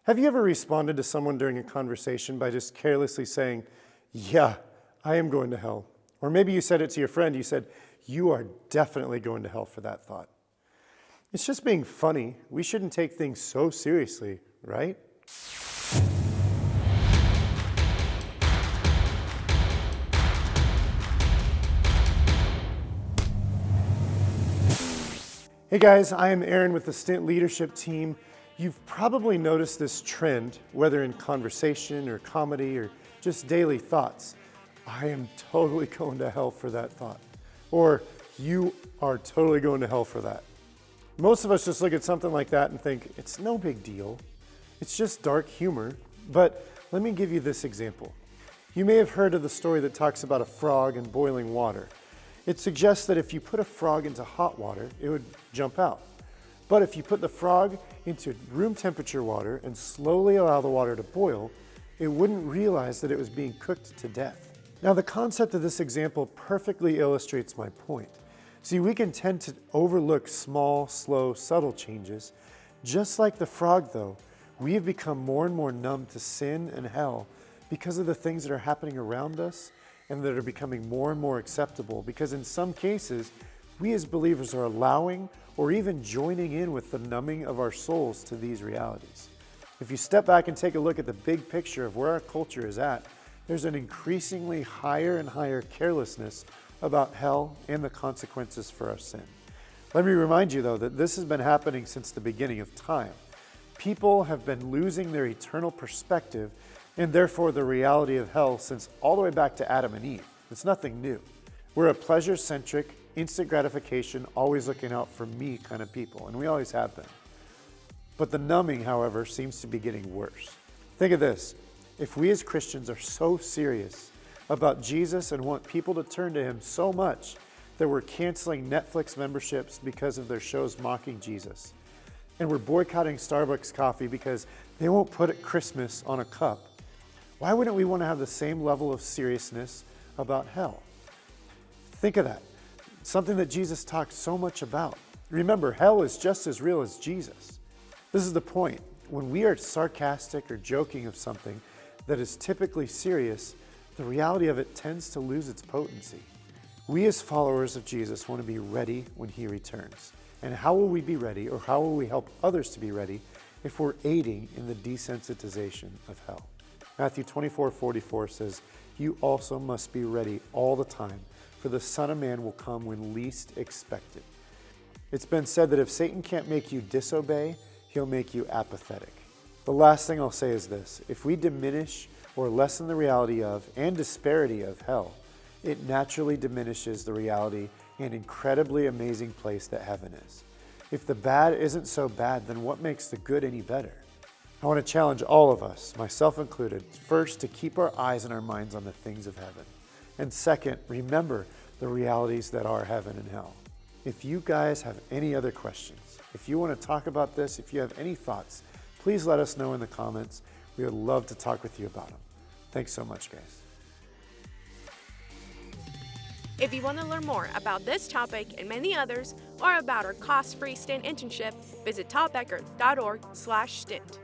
Have you ever responded to someone during a conversation by just carelessly saying, "Yeah, I am going to hell"? Or maybe you said it to your friend, you said, "You are definitely going to hell for that thought." It's just being funny. We shouldn't take things so seriously, right? Hey guys, I am Aaron with the Stint Leadership Team. You've probably noticed this trend, whether in conversation or comedy or just daily thoughts. I am totally going to hell for that thought. Or you are totally going to hell for that. Most of us just look at something like that and think, it's no big deal. It's just dark humor. But let me give you this example. You may have heard of the story that talks about a frog and boiling water. It suggests that if you put a frog into hot water, it would jump out. But if you put the frog into room temperature water and slowly allow the water to boil, it wouldn't realize that it was being cooked to death. Now, the concept of this example perfectly illustrates my point. See, we can tend to overlook small, slow, subtle changes. Just like the frog, though, we have become more and more numb to sin and hell because of the things that are happening around us and that are becoming more and more acceptable, because in some cases, we as believers are allowing or even joining in with the numbing of our souls to these realities. If you step back and take a look at the big picture of where our culture is at, there's an increasingly higher and higher carelessness about hell and the consequences for our sin. Let me remind you, though, that this has been happening since the beginning of time. People have been losing their eternal perspective and therefore the reality of hell since all the way back to Adam and Eve. It's nothing new. We're a pleasure-centric, instant gratification, always looking out for me kind of people, and we always have been. But the numbing, however, seems to be getting worse. Think of this. If we as Christians are so serious about Jesus and want people to turn to him so much that we're canceling Netflix memberships because of their shows mocking Jesus, and we're boycotting Starbucks coffee because they won't put Christmas on a cup, why wouldn't we want to have the same level of seriousness about hell? Think of that. Something that Jesus talked so much about. Remember, hell is just as real as Jesus. This is the point. When we are sarcastic or joking of something that is typically serious, the reality of it tends to lose its potency. We as followers of Jesus want to be ready when he returns. And how will we be ready, or how will we help others to be ready if we're aiding in the desensitization of hell? Matthew 24:44 says, "You also must be ready all the time, for the Son of Man will come when least expected." It's been said that if Satan can't make you disobey, he'll make you apathetic. The last thing I'll say is this: if we diminish or lessen the reality of and disparity of hell, it naturally diminishes the reality and incredibly amazing place that heaven is. If the bad isn't so bad, then what makes the good any better? I want to challenge all of us, myself included, first, to keep our eyes and our minds on the things of heaven. And second, remember the realities that are heaven and hell. If you guys have any other questions, if you want to talk about this, if you have any thoughts, please let us know in the comments. We would love to talk with you about them. Thanks so much, guys. If you want to learn more about this topic and many others, or about our cost-free Stint internship, visit tobecker.org/stint.